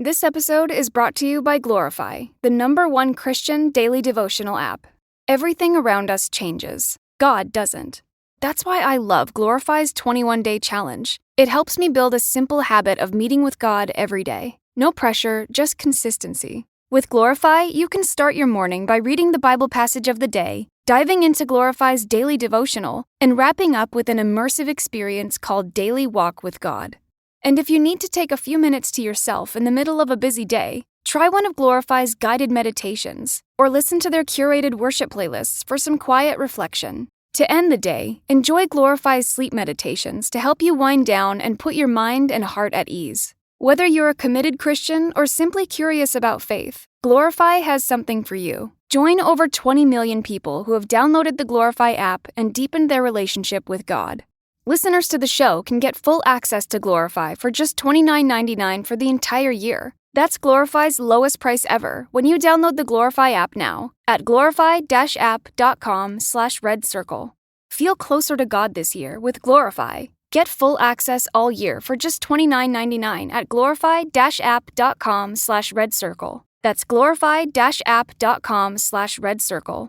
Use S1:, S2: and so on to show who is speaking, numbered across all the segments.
S1: This episode is brought to you by Glorify, the #1 Christian daily devotional app. Everything around us changes. God doesn't. That's why I love Glorify's 21-day challenge. It helps me build a simple habit of meeting with God every day. No pressure, just consistency. With Glorify, you can start your morning by reading the Bible passage of the day, diving into Glorify's daily devotional, and wrapping up with an immersive experience called Daily Walk with God. And if you need to take a few minutes to yourself in the middle of a busy day, try one of Glorify's guided meditations, or listen to their curated worship playlists for some quiet reflection. To end the day, enjoy Glorify's sleep meditations to help you wind down and put your mind and heart at ease. Whether you're a committed Christian or simply curious about faith, Glorify has something for you. Join over 20 million people who have downloaded the Glorify app and deepened their relationship with God. Listeners to the show can get full access to Glorify for just $29.99 for the entire year. That's Glorify's lowest price ever when you download the Glorify app now at glorify-app.com/redcircle. Feel closer to God this year with Glorify. Get full access all year for just $29.99 at glorify-app.com/redcircle. That's glorify-app.com/redcircle.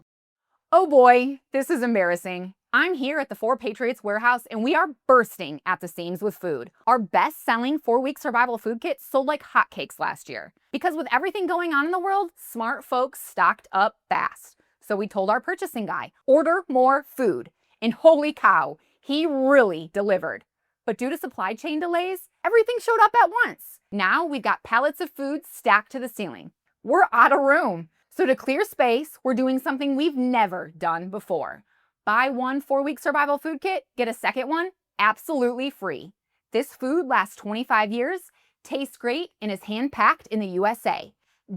S2: Oh boy, this is embarrassing. I'm here at the 4 Patriots warehouse and we are bursting at the seams with food. Our best-selling 4-week survival food kit sold like hotcakes last year. Because with everything going on in the world, smart folks stocked up fast. So we told our purchasing guy, order more food. And holy cow, he really delivered. But due to supply chain delays, everything showed up at once. Now we've got pallets of food stacked to the ceiling. We're out of room. So to clear space, we're doing something we've never done before. Buy one 4-week survival food kit, get a second one absolutely free. This food lasts 25 years, tastes great, and is hand-packed in the USA.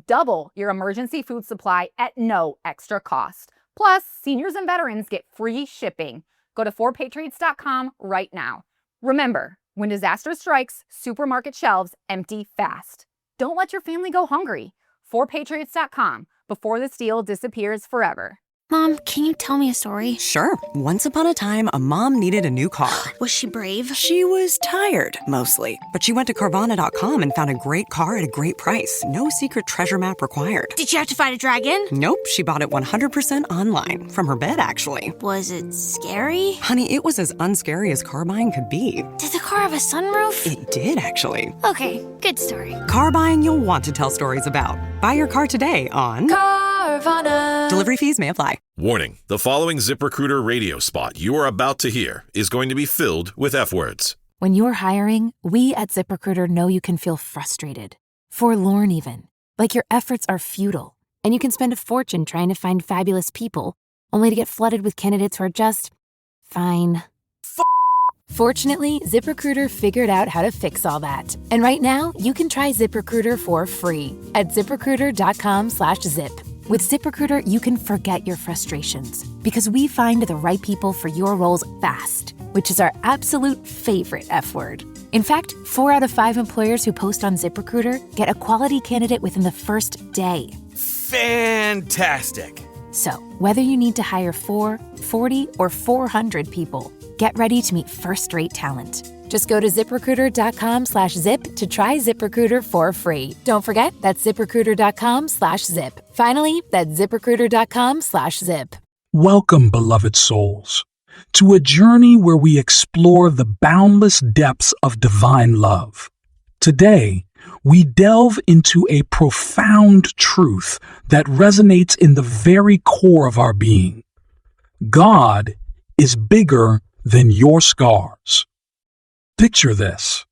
S2: Double your emergency food supply at no extra cost. Plus, seniors and veterans get free shipping. Go to 4patriots.com right now. Remember, when disaster strikes, supermarket shelves empty fast. Don't let your family go hungry. 4patriots.com before the steal disappears forever.
S3: Mom, can you tell me a story?
S4: Sure. Once upon a time, a mom needed a new car.
S3: Was she brave?
S4: She was tired, mostly. But she went to Carvana.com and found a great car at a great price. No secret treasure map required.
S3: Did you have to fight a dragon?
S4: Nope, she bought it 100% online. From her bed, actually.
S3: Was it scary?
S4: Honey, it was as unscary as car buying could be.
S3: Did the car have a sunroof?
S4: It did, actually.
S3: Okay, good story.
S4: Car buying you'll want to tell stories about. Buy your car today on
S3: Carvana.
S4: Delivery fees may apply.
S5: Warning, the following ZipRecruiter radio spot you are about to hear is going to be filled with F-words.
S6: When you're hiring, we at ZipRecruiter know you can feel frustrated, forlorn even, like your efforts are futile, and you can spend a fortune trying to find fabulous people, only to get flooded with candidates who are just fine. Fortunately, ZipRecruiter figured out how to fix all that. And right now, you can try ZipRecruiter for free at ZipRecruiter.com/zip. With ZipRecruiter, you can forget your frustrations because we find the right people for your roles fast, which is our absolute favorite F word. In fact, 4 out of 5 employers who post on ZipRecruiter get a quality candidate within the first day.
S7: Fantastic.
S6: So, whether you need to hire 4, 40, or 400 people, get ready to meet first-rate talent. Just go to ZipRecruiter.com/zip to try ZipRecruiter for free. Don't forget, that's ZipRecruiter.com/zip. Finally, that's ZipRecruiter.com/zip.
S8: Welcome, beloved souls, to a journey where we explore the boundless depths of divine love. Today, we delve into a profound truth that resonates in the very core of our being. God is bigger than your scars. Picture this: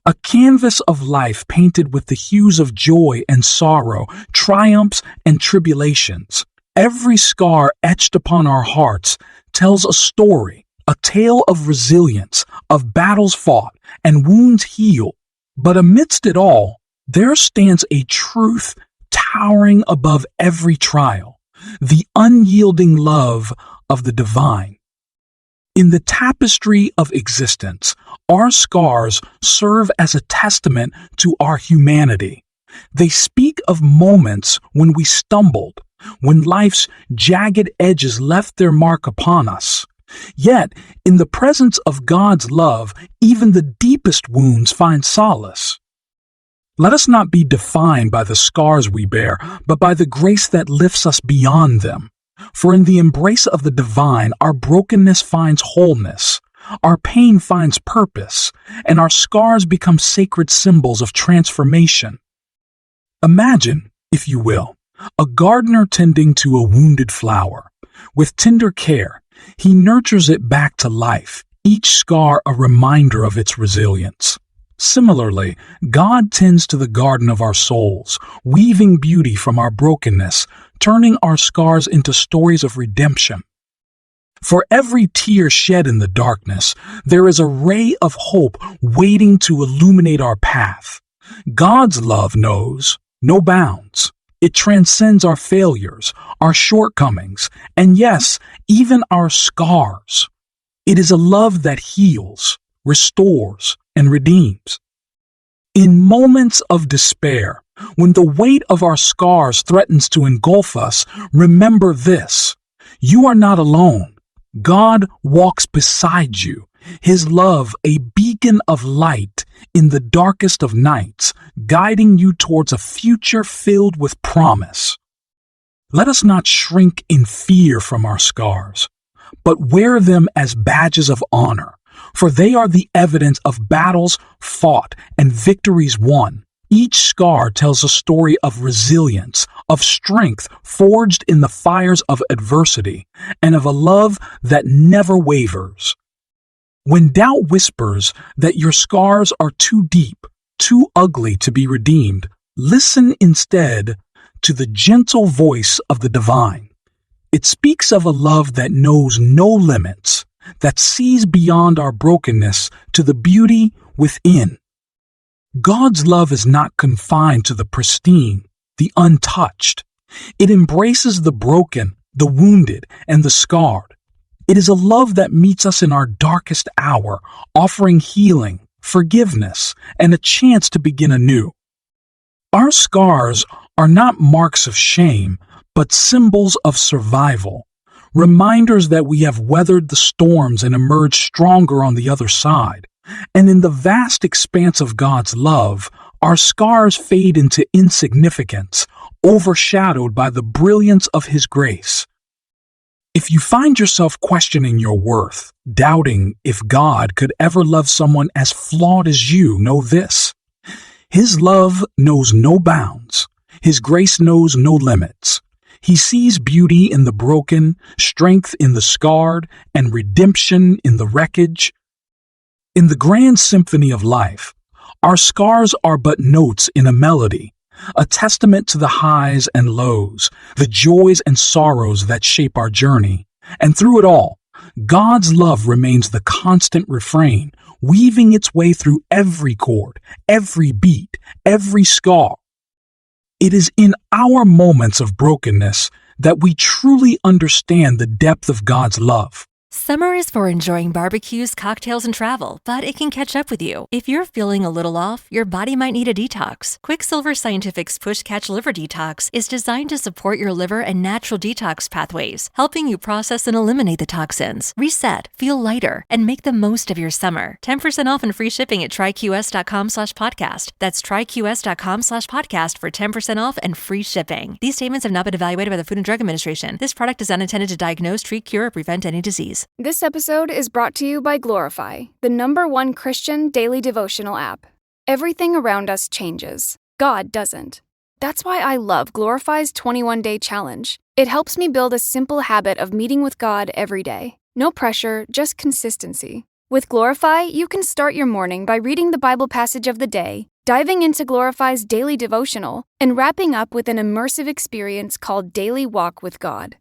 S8: a canvas of life painted with the hues of joy and sorrow, triumphs and tribulations. Every scar etched upon our hearts tells a story, a tale of resilience, of battles fought and wounds healed. But amidst it all, there stands a truth towering above every trial: the unyielding love of the divine. In the tapestry of existence, our scars serve as a testament to our humanity. They speak of moments when we stumbled, when life's jagged edges left their mark upon us. Yet, in the presence of God's love, even the deepest wounds find solace. Let us not be defined by the scars we bear, but by the grace that lifts us beyond them. For in the embrace of the divine, our brokenness finds wholeness, our pain finds purpose, and our scars become sacred symbols of transformation. Imagine, if you will, a gardener tending to a wounded flower. With tender care, he nurtures it back to life, each scar a reminder of its resilience. Similarly, God tends to the garden of our souls, weaving beauty from our brokenness, turning our scars into stories of redemption. For every tear shed in the darkness, there is a ray of hope waiting to illuminate our path. God's love knows no bounds. It transcends our failures, our shortcomings, and yes, even our scars. It is a love that heals, restores, and redeems. In moments of despair, when the weight of our scars threatens to engulf us, remember this: you are not alone. God walks beside you, His love a beacon of light in the darkest of nights, guiding you towards a future filled with promise. Let us not shrink in fear from our scars, but wear them as badges of honor, for they are the evidence of battles fought and victories won. Each scar tells a story of resilience, of strength forged in the fires of adversity, and of a love that never wavers. When doubt whispers that your scars are too deep, too ugly to be redeemed, listen instead to the gentle voice of the divine. It speaks of a love that knows no limits, that sees beyond our brokenness to the beauty within. God's love is not confined to the pristine, the untouched. It embraces the broken, the wounded, and the scarred. It is a love that meets us in our darkest hour, offering healing, forgiveness, and a chance to begin anew. Our scars are not marks of shame, but symbols of survival, reminders that we have weathered the storms and emerged stronger on the other side. And in the vast expanse of God's love, our scars fade into insignificance, overshadowed by the brilliance of His grace. If you find yourself questioning your worth, doubting if God could ever love someone as flawed as you, know this: His love knows no bounds. His grace knows no limits. He sees beauty in the broken, strength in the scarred, and redemption in the wreckage. In the grand symphony of life, our scars are but notes in a melody, a testament to the highs and lows, the joys and sorrows that shape our journey. And through it all, God's love remains the constant refrain, weaving its way through every chord, every beat, every scar. It is in our moments of brokenness that we truly understand the depth of God's love.
S7: Summer is for enjoying barbecues, cocktails, and travel, but it can catch up with you. If you're feeling a little off, your body might need a detox. Quicksilver Scientific's Push Catch Liver Detox is designed to support your liver and natural detox pathways, helping you process and eliminate the toxins, reset, feel lighter, and make the most of your summer. 10% off and free shipping at tryqs.com/podcast. That's tryqs.com/podcast for 10% off and free shipping. These statements have not been evaluated by the Food and Drug Administration. This product is not intended to diagnose, treat, cure, or prevent any disease.
S1: This episode is brought to you by Glorify, the #1 Christian daily devotional app. Everything around us changes. God doesn't. That's why I love Glorify's 21-day challenge. It helps me build a simple habit of meeting with God every day. No pressure, just consistency. With Glorify, you can start your morning by reading the Bible passage of the day, diving into Glorify's daily devotional, and wrapping up with an immersive experience called Daily Walk with God.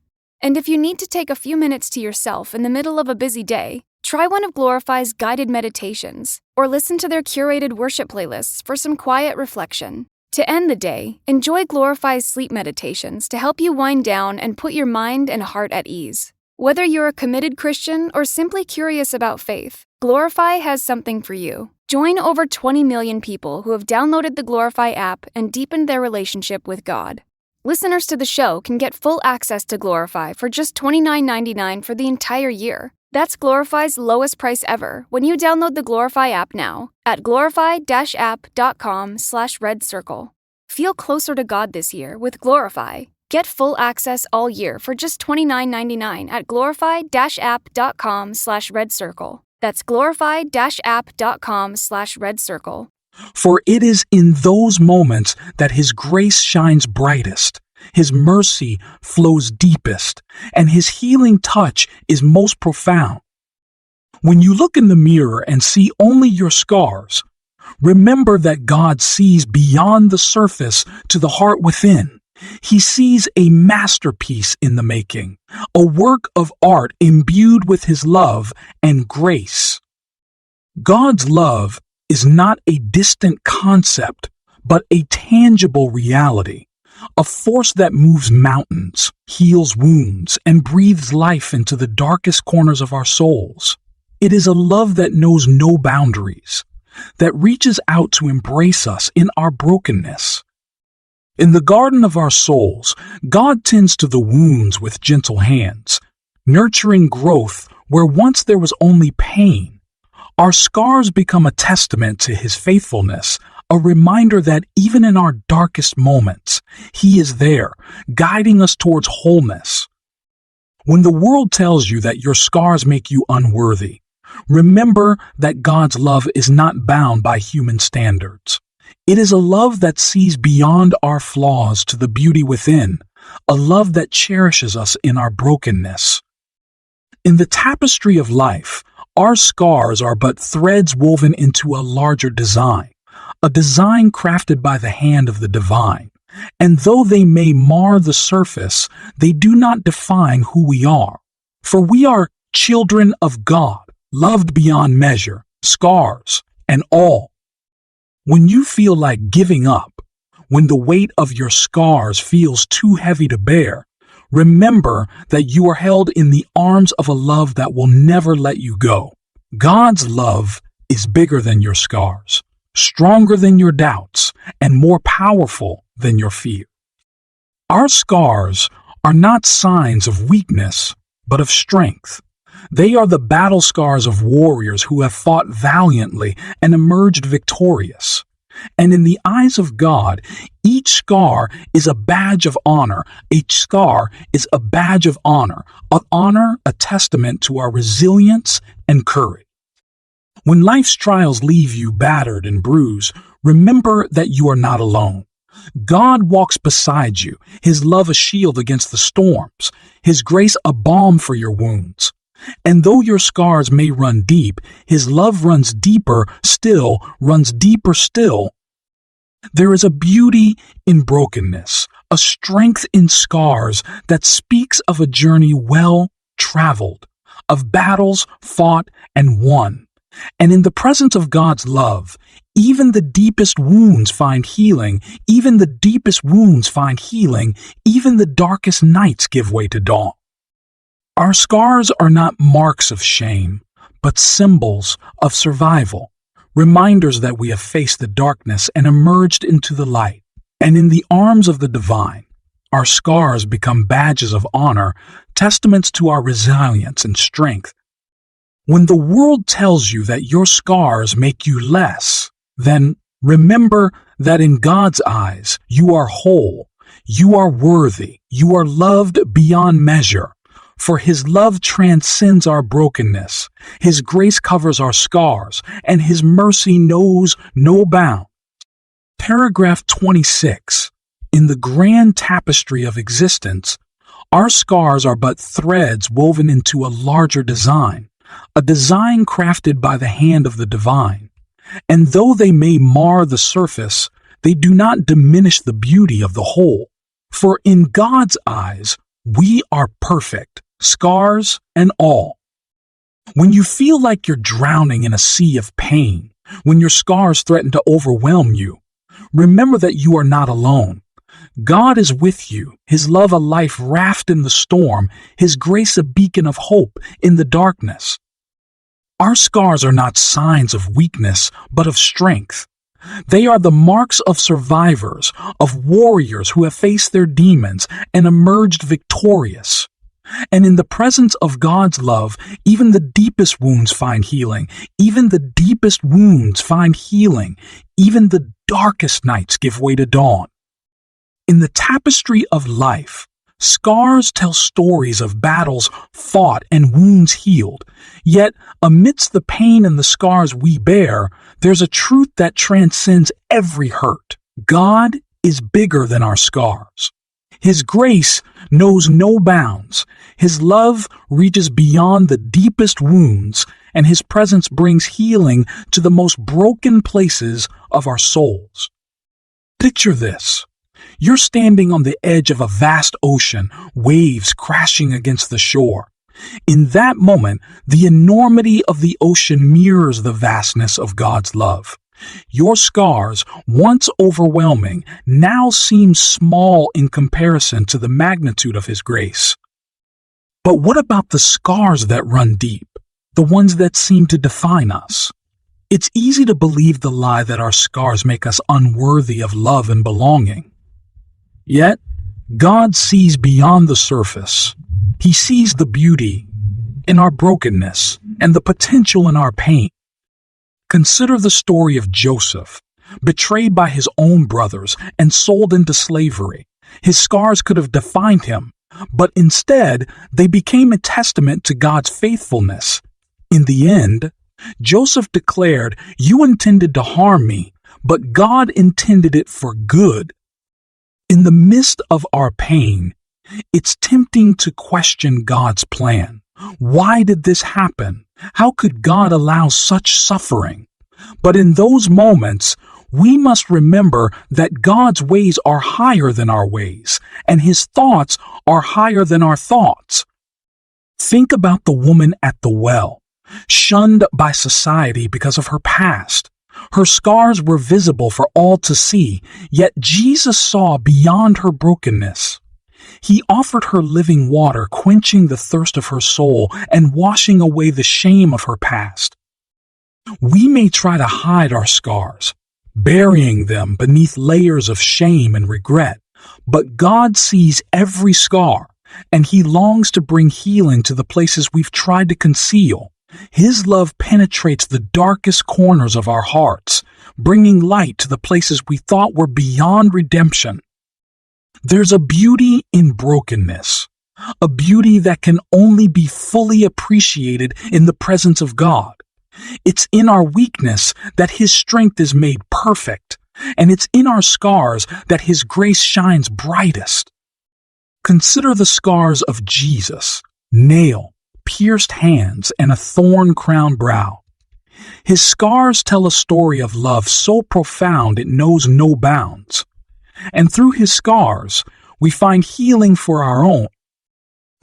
S1: And if you need to take a few minutes to yourself in the middle of a busy day, try one of Glorify's guided meditations, or listen to their curated worship playlists for some quiet reflection. To end the day, enjoy Glorify's sleep meditations to help you wind down and put your mind and heart at ease. Whether you're a committed Christian or simply curious about faith, Glorify has something for you. Join over 20 million people who have downloaded the Glorify app and deepened their relationship with God. Listeners to the show can get full access to Glorify for just $29.99 for the entire year. That's Glorify's lowest price ever when you download the Glorify app now at glorify-app.com/redcircle. Feel closer to God this year with Glorify. Get full access all year for just $29.99 at glorify-app.com/redcircle. That's glorify-app.com/redcircle.
S8: For it is in those moments that His grace shines brightest, His mercy flows deepest, and His healing touch is most profound. When you look in the mirror and see only your scars, remember that God sees beyond the surface to the heart within. He sees a masterpiece in the making, a work of art imbued with His love and grace. God's love is not a distant concept, but a tangible reality, a force that moves mountains, heals wounds, and breathes life into the darkest corners of our souls. It is a love that knows no boundaries, that reaches out to embrace us in our brokenness. In the garden of our souls, God tends to the wounds with gentle hands, nurturing growth where once there was only pain. Our scars become a testament to His faithfulness, a reminder that even in our darkest moments, He is there, guiding us towards wholeness. When the world tells you that your scars make you unworthy, remember that God's love is not bound by human standards. It is a love that sees beyond our flaws to the beauty within, a love that cherishes us in our brokenness. In the tapestry of life, our scars are but threads woven into a larger design, a design crafted by the hand of the divine. And though they may mar the surface, they do not define who we are. For we are children of God, loved beyond measure, scars and all. When you feel like giving up, when the weight of your scars feels too heavy to bear, remember that you are held in the arms of a love that will never let you go. God's love is bigger than your scars, stronger than your doubts, and more powerful than your fear. Our scars are not signs of weakness, but of strength. They are the battle scars of warriors who have fought valiantly and emerged victorious. And in the eyes of God, each scar is a badge of honor. Each scar is a badge of honor, a testament to our resilience and courage. When life's trials leave you battered and bruised, remember that you are not alone. God walks beside you, His love a shield against the storms, His grace a balm for your wounds. And though your scars may run deep, His love runs deeper still, runs deeper still. There is a beauty in brokenness, a strength in scars that speaks of a journey well traveled, of battles fought and won. And in the presence of God's love, even the deepest wounds find healing, even the deepest wounds find healing, even the darkest nights give way to dawn. Our scars are not marks of shame, but symbols of survival, reminders that we have faced the darkness and emerged into the light. And in the arms of the divine, our scars become badges of honor, testaments to our resilience and strength. When the world tells you that your scars make you less, then remember that in God's eyes, you are whole, you are worthy, you are loved beyond measure. For His love transcends our brokenness, His grace covers our scars, and His mercy knows no bounds. Paragraph 26. In the grand tapestry of existence, our scars are but threads woven into a larger design, a design crafted by the hand of the divine. And though they may mar the surface, they do not diminish the beauty of the whole. For in God's eyes, we are perfect, scars and all. When you feel like you're drowning in a sea of pain, when your scars threaten to overwhelm you, remember that you are not alone. God is with you, His love a life raft in the storm, His grace a beacon of hope in the darkness. Our scars are not signs of weakness, but of strength. They are the marks of survivors, of warriors who have faced their demons and emerged victorious. And in the presence of God's love, even the deepest wounds find healing. Even the deepest wounds find healing. Even the darkest nights give way to dawn. In the tapestry of life, scars tell stories of battles fought and wounds healed. Yet, amidst the pain and the scars we bear, there's a truth that transcends every hurt. God is bigger than our scars. His grace knows no bounds. His love reaches beyond the deepest wounds, and His presence brings healing to the most broken places of our souls. Picture this. You're standing on the edge of a vast ocean, waves crashing against the shore. In that moment, the enormity of the ocean mirrors the vastness of God's love. Your scars, once overwhelming, now seem small in comparison to the magnitude of His grace. But what about the scars that run deep, the ones that seem to define us? It's easy to believe the lie that our scars make us unworthy of love and belonging. Yet, God sees beyond the surface. He sees the beauty in our brokenness and the potential in our pain. Consider the story of Joseph, betrayed by his own brothers and sold into slavery. His scars could have defined him, but instead they became a testament to God's faithfulness. In the end, Joseph declared, "You intended to harm me, but God intended it for good." In the midst of our pain, it's tempting to question God's plan. Why did this happen? How could God allow such suffering? But in those moments, we must remember that God's ways are higher than our ways, and His thoughts are higher than our thoughts. Think about the woman at the well, shunned by society because of her past. Her scars were visible for all to see, yet Jesus saw beyond her brokenness. He offered her living water, quenching the thirst of her soul and washing away the shame of her past. We may try to hide our scars, burying them beneath layers of shame and regret, but God sees every scar, and He longs to bring healing to the places we've tried to conceal. His love penetrates the darkest corners of our hearts, bringing light to the places we thought were beyond redemption. There's a beauty in brokenness, a beauty that can only be fully appreciated in the presence of God. It's in our weakness that His strength is made perfect, and it's in our scars that His grace shines brightest. Consider the scars of Jesus, nail-pierced hands, and a thorn-crowned brow. His scars tell a story of love so profound it knows no bounds. And through His scars, we find healing for our own.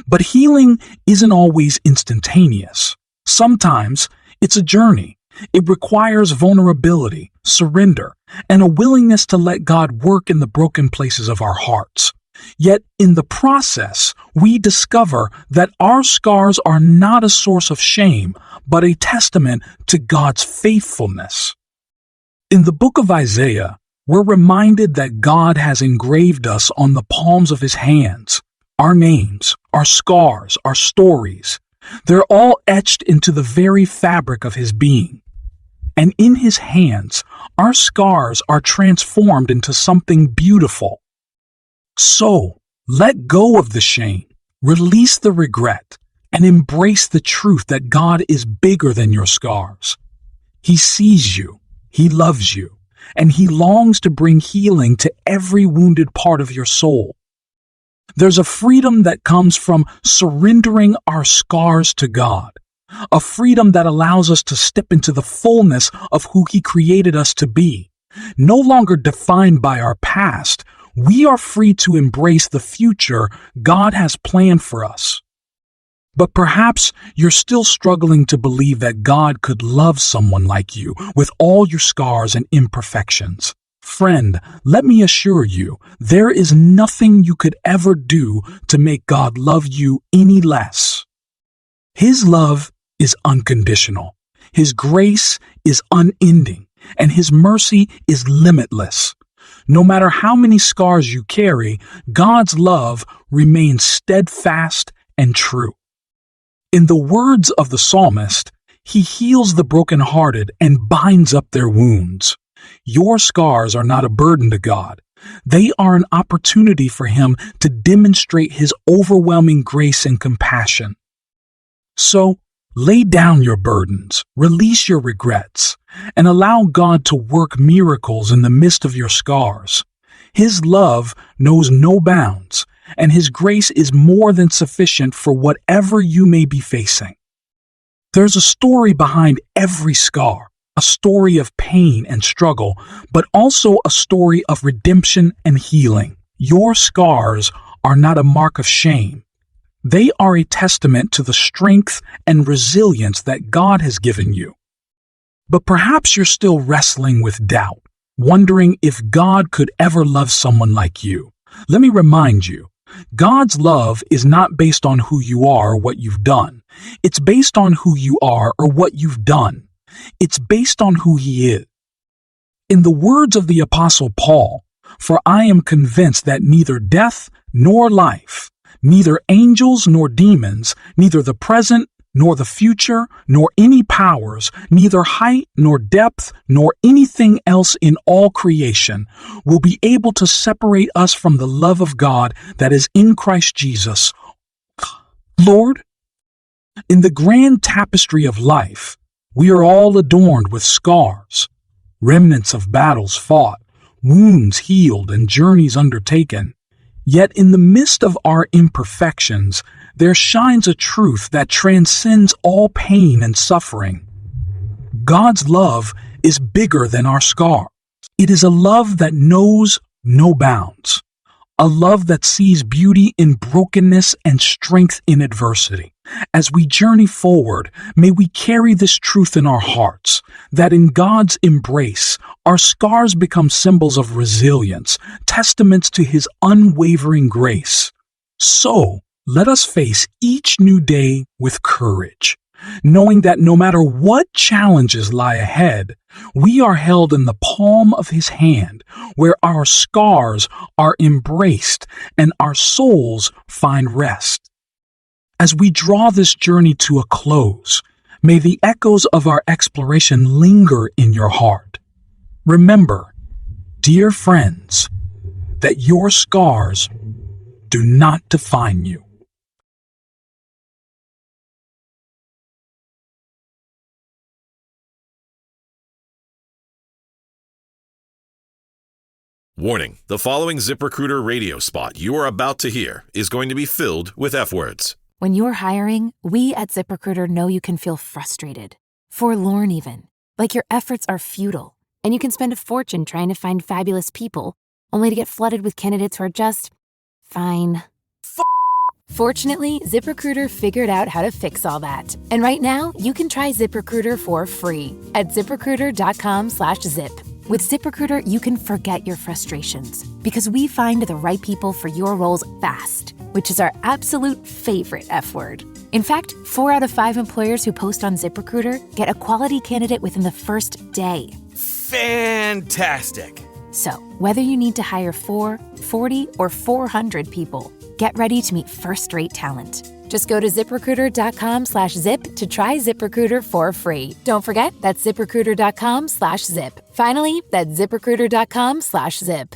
S8: But healing isn't always instantaneous. Sometimes it's a journey. It requires vulnerability, surrender, and a willingness to let God work in the broken places of our hearts. Yet in the process, we discover that our scars are not a source of shame, but a testament to God's faithfulness. In the book of Isaiah, we're reminded that God has engraved us on the palms of His hands. Our names, our scars, our stories, they're all etched into the very fabric of His being. And in His hands, our scars are transformed into something beautiful. So, let go of the shame, release the regret, and embrace the truth that God is bigger than your scars. He sees you, He loves you, and He longs to bring healing to every wounded part of your soul. There's a freedom that comes from surrendering our scars to God, a freedom that allows us to step into the fullness of who He created us to be. No longer defined by our past, we are free to embrace the future God has planned for us. But perhaps you're still struggling to believe that God could love someone like you with all your scars and imperfections. Friend, let me assure you, there is nothing you could ever do to make God love you any less. His love is unconditional. His grace is unending, and His mercy is limitless. No matter how many scars you carry, God's love remains steadfast and true. In the words of the psalmist, he heals the brokenhearted and binds up their wounds. Your scars are not a burden to God. They are an opportunity for him to demonstrate his overwhelming grace and compassion. So, lay down your burdens, release your regrets, and allow God to work miracles in the midst of your scars. His love knows no bounds, and his grace is more than sufficient for whatever you may be facing. There's a story behind every scar, a story of pain and struggle, but also a story of redemption and healing. Your scars are not a mark of shame. They are a testament to the strength and resilience that God has given you. But perhaps you're still wrestling with doubt, wondering if God could ever love someone like you. Let me remind you, God's love is not based on who you are or what you've done. It's based on who you are or what you've done. It's based on who He is. In the words of the Apostle Paul, "For I am convinced that neither death nor life, neither angels nor demons, neither the present nor the future, nor any powers, neither height nor depth, nor anything else in all creation will be able to separate us from the love of God that is in Christ Jesus." Lord, in the grand tapestry of life, we are all adorned with scars, remnants of battles fought, wounds healed, and journeys undertaken. Yet in the midst of our imperfections, there shines a truth that transcends all pain and suffering. God's love is bigger than our scars. It is a love that knows no bounds, a love that sees beauty in brokenness and strength in adversity. As we journey forward, may we carry this truth in our hearts, that in God's embrace, our scars become symbols of resilience, testaments to His unwavering grace. So, let us face each new day with courage, knowing that no matter what challenges lie ahead, we are held in the palm of His hand, where our scars are embraced and our souls find rest. As we draw this journey to a close, may the echoes of our exploration linger in your heart. Remember, dear friends, that your scars do not define you.
S5: Warning, the following ZipRecruiter radio spot you are about to hear is going to be filled with F-words.
S6: When you're hiring, we at ZipRecruiter know you can feel frustrated, forlorn even, like your efforts are futile, and you can spend a fortune trying to find fabulous people, only to get flooded with candidates who are just fine. Fortunately, ZipRecruiter figured out how to fix all that. And right now, you can try ZipRecruiter for free at ZipRecruiter.com/zip. With ZipRecruiter, you can forget your frustrations because we find the right people for your roles fast, which is our absolute favorite F word. In fact, 4 out of 5 employers who post on ZipRecruiter get a quality candidate within the first day.
S9: Fantastic!
S6: So, whether you need to hire 4, 40, or 400 people, get ready to meet first-rate talent. Just go to ZipRecruiter.com/zip to try ZipRecruiter for free. Don't forget, that's ZipRecruiter.com/zip. Finally, that's ZipRecruiter.com/zip.